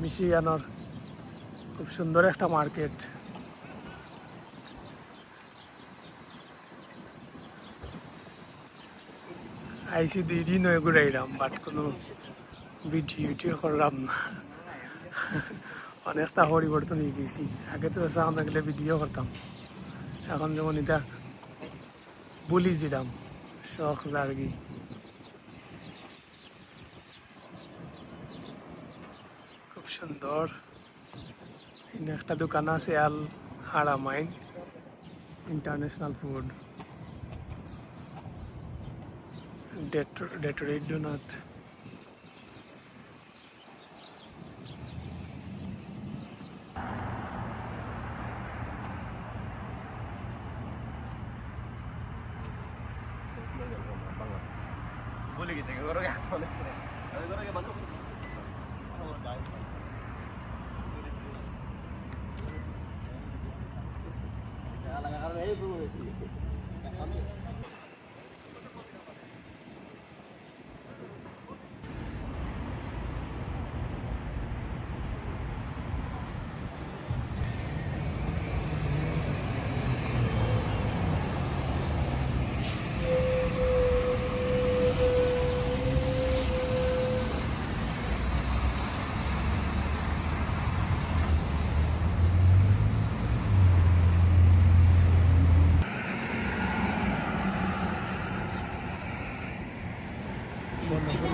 মিশিগানের খুব সুন্দর একটা মার্কেট। আইসি 2 দিন হয়ে ঘুরাইলাম, বাট কোনো ভিডিও করলাম না। অনেকটা পরিবর্তন হয়ে গেছি। আগে তো আমরা গেলে ভিডিও করতাম, এখন যেমন এটা বলি যেতাম শখ জার্গি। খুব সুন্দর। এখানে একটা দোকান আছে আল হারামাইন ইন্টারন্যাশনাল ফুড, ডেটোরেট donut. Boleh gitu, orang yang tahu nih. Kalau orang yang bantu, orang kaya. Kalau itu sih.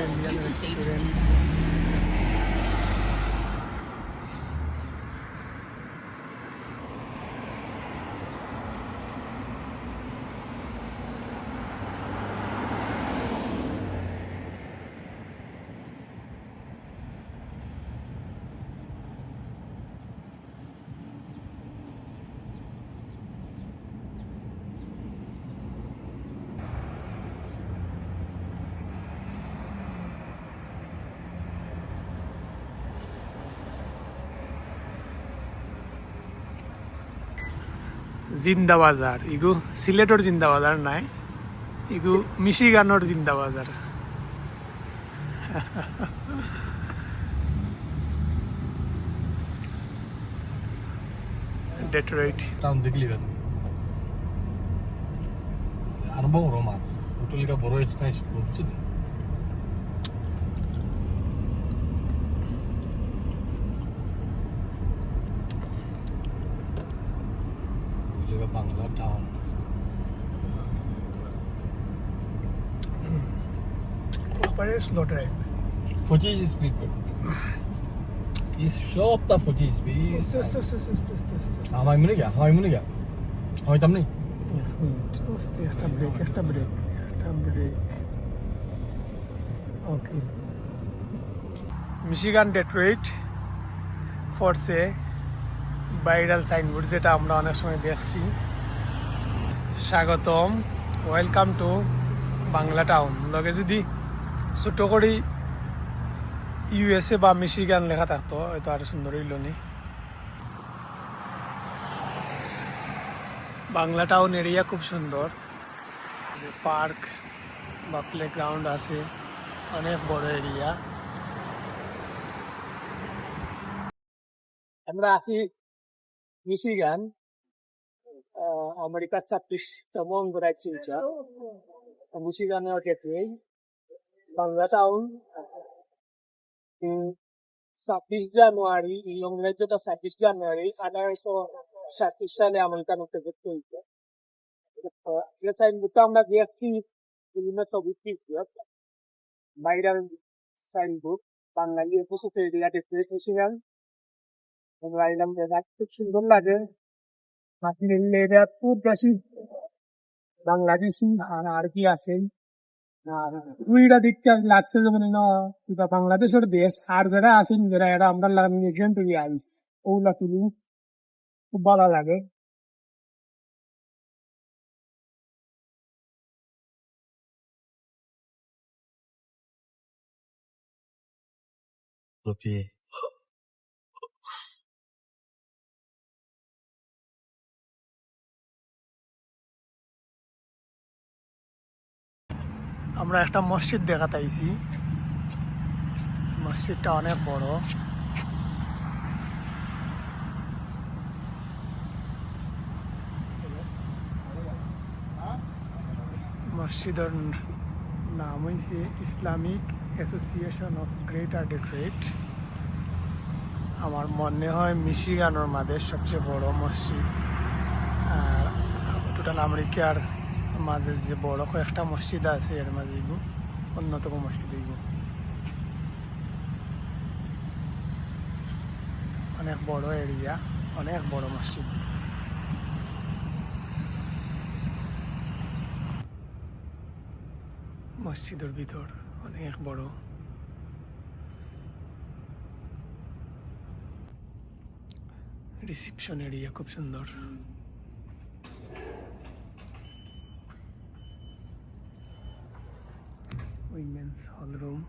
Indian restaurant. জিন্দা বাজার ইগু সিলেটর জিন্দা বাজার নাই, ইগু মিশিগানোর জিন্দা বাজার। ডেট্রয়েট টাউন দেখলি কেন আর বড় মাছ হোটেলটা বড় স্টাইল করছে Bangla town. Slow drive Fuji's people. Is shop the Fuji's please. Hamay mune gaya. Hamay tam nahi. একটা ব্রেক ওকে। মিশিগান ডেট্রয়েট ফোর্সে ভাইরাল সাইনবোর্ড, যেটা আমরা অনেক সময় দেখছি। স্বাগতম, ওয়েলকাম টু বাংলা টাউন। লগে যদি ছোট করে USA বা মিশিগান লেখা থাকতো হয়তো আরো সুন্দর হইল নি। বাংলা টাউন এরিয়া খুব সুন্দর, পার্ক বা প্লে গ্রাউন্ড আছে, অনেক বড় এরিয়া। আমরা আছি মিশিগান, আমেরিকার 26তম অঙ্গরাজ্য মিশিগানের গেটওয়ে। বাংলা টাউন 26 জানুয়ারি, এই অঙ্গরাজ্যটা 26 জানুয়ারি 1837 সালে আমেরিকান উত্তেজিত হয়েছে। সাইনবোর্ডটা আমরা দেখছি বিভিন্ন ছবির ভাইরাল সাইনবোর্ড, বাঙালি উপস্থিত এরিয়া ডেট্রয়েট মিশিগান। আমরা এলাম, খুব সুন্দর লাগে। মাটির এরিয়া খুব বেশি বাংলাদেশি আর কি আছে, দুইটা দিক লাগছে যেমন বাংলাদেশের দেশ, আর যারা আছেন যারা এরা আমরা ওগুলা ফিলিংস খুব ভালো লাগে। আমরা একটা মসজিদ দেখাতে আইছি, মসজিদটা অনেক বড়। মসজিদের নাম হয়েছে Islamic association of greater Detroit. আমার মনে হয় মিশিগানের মাঝে সবচেয়ে বড় মসজিদ। আর টোটাল আমেরিকার মাঝে যে বড় কয়েকটা মসজিদ আছে এর মাঝে অন্যতম মসজিদ হইব। অনেক বড় এরিয়া, অনেক বড় মসজিদ। মসজিদের ভিতর অনেক বড়। রিসেপশন এরিয়া খুব সুন্দর। Women's hall room,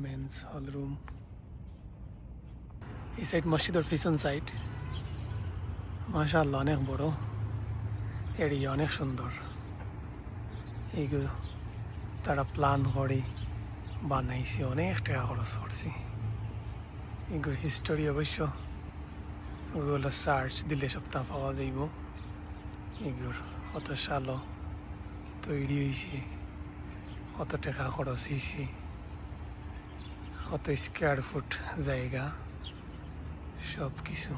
men's hall room. এই সাইড মসজিদের পিছন সাইড মাশাআল্লাহ অনেক বড় এরিয়া, অনেক সুন্দর। এইগুলো তারা প্ল্যান করে বানাইছে, অনেক টাকা খরচ করছে। এগুলোর হিস্টোরি অবশ্য ওগুলো সার্চ দিলে সপ্তাহ পাওয়া যাইব। এগুলোর কত সাল তৈরি হয়েছে, কত টাকা খরচ হয়েছে, কত স্কোয়ার ফুট জায়গা, সব কিছু।